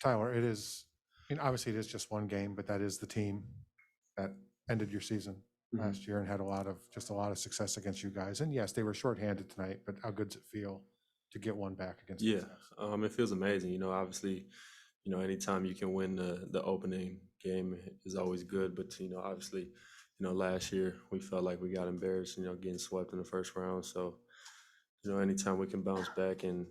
Tyler, it is, obviously it is just one game, but that is the team that ended your season last year and had just a lot of success against you guys. And yes, they were shorthanded tonight, but how good does it feel to get one back against these Yeah, guys? it feels amazing. Obviously, anytime you can win the opening game is always good. But obviously, last year we felt like we got embarrassed. Getting swept in the first round. So anytime we can bounce back and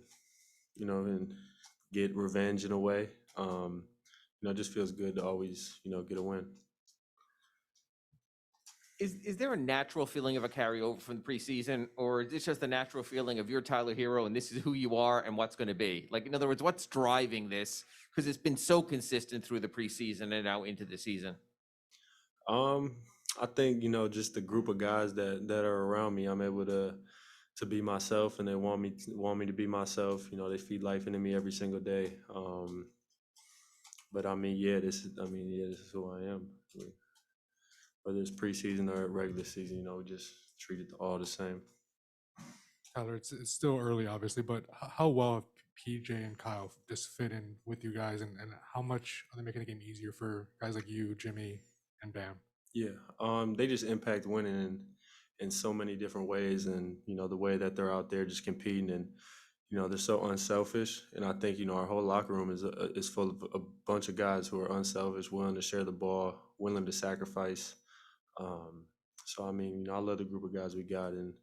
get revenge in a way, it just feels good to always get a win. Is there a natural feeling of a carryover from the preseason, or is this just a natural feeling of you're Tyler Herro and this is who you are and what's going to be? Like, in other words, what's driving this? Because it's been so consistent through the preseason and now into the season. Um, I think just the group of guys that are around me, I'm able to be myself, and they want me to be myself. They feed life into me every single day. But this is who I am. Whether it's preseason or regular season, we just treat it all the same. Tyler, it's still early, obviously, but how well have PJ and Kyle just fit in with you guys, and how much are they making the game easier for guys like you, Jimmy, and Bam? Yeah, they just impact winning in so many different ways, and the way that they're out there just competing, and they're so unselfish. And I think our whole locker room is full of a bunch of guys who are unselfish, willing to share the ball, willing to sacrifice. So I love the group of guys we got, and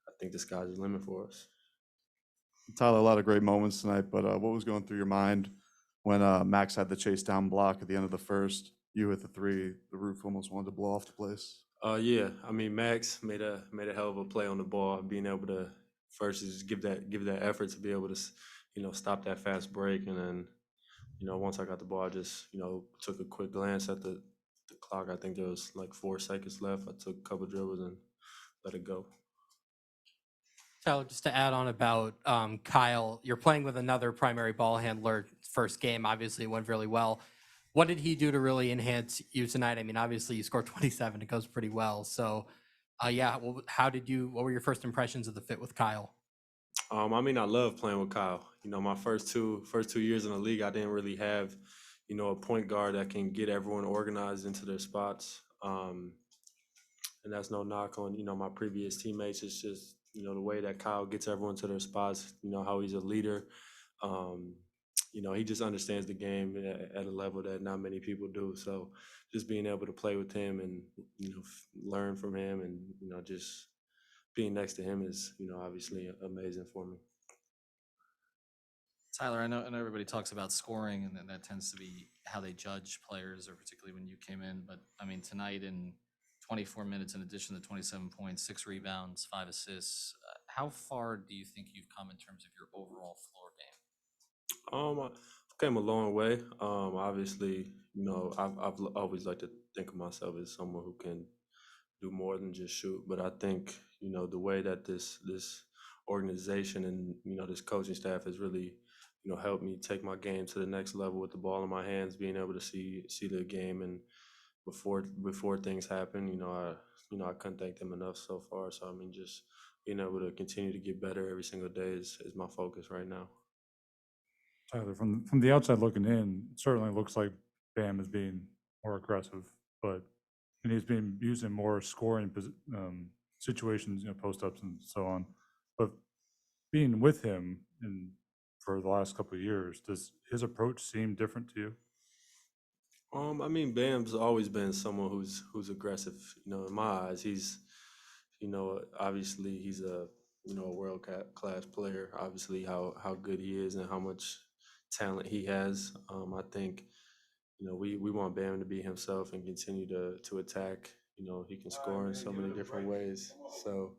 I think the sky's the limit for us. Tyler, a lot of great moments tonight, but what was going through your mind when Max had the chase down block at the end of the first? You hit the three, the roof almost wanted to blow off the place. Yeah, Max made a hell of a play on the ball, being able to first just give that effort to be able to stop that fast break, and then once I got the ball, I just took a quick glance at the clock. I think there was like 4 seconds left. I took a couple dribbles and let it go. Tyler, just to add on about Kyle, you're playing with another primary ball handler. First game, obviously, it went really well. What did he do to really enhance you tonight? Obviously, you scored 27. It goes pretty well. So, what were your first impressions of the fit with Kyle? I love playing with Kyle. My first two years in the league, I didn't really have, a point guard that can get everyone organized into their spots. And that's no knock on, my previous teammates. It's just, the way that Kyle gets everyone to their spots, how he's a leader. He just understands the game at a level that not many people do. So just being able to play with him and, learn from him and, just being next to him is, obviously amazing for me. Tyler, I know everybody talks about scoring, and that tends to be how they judge players, or particularly when you came in. But tonight in 24 minutes, in addition to 27 points, 6 rebounds, 5 assists, how far do you think you've come in terms of your overall floor game? I've came a long way. Obviously, I've always liked to think of myself as someone who can do more than just shoot. But I think the way that this organization and this coaching staff has really helped me take my game to the next level with the ball in my hands, being able to see the game. And before things happen, I couldn't thank them enough so far. So just being able to continue to get better every single day is my focus right now. Tyler, from the outside looking in, it certainly looks like Bam is being more aggressive, but he's being used in more scoring situations, post ups and so on. But being with him for the last couple of years, does his approach seem different to you? Bam's always been someone who's aggressive. In my eyes, he's, obviously he's a world class player. Obviously, how good he is and how much talent he has. I think, we want Bam to be himself and continue to attack. He can score in so many different ways. So,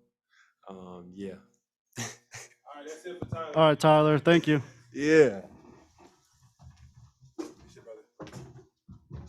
yeah. All right, Tyler. Thank you. Yeah.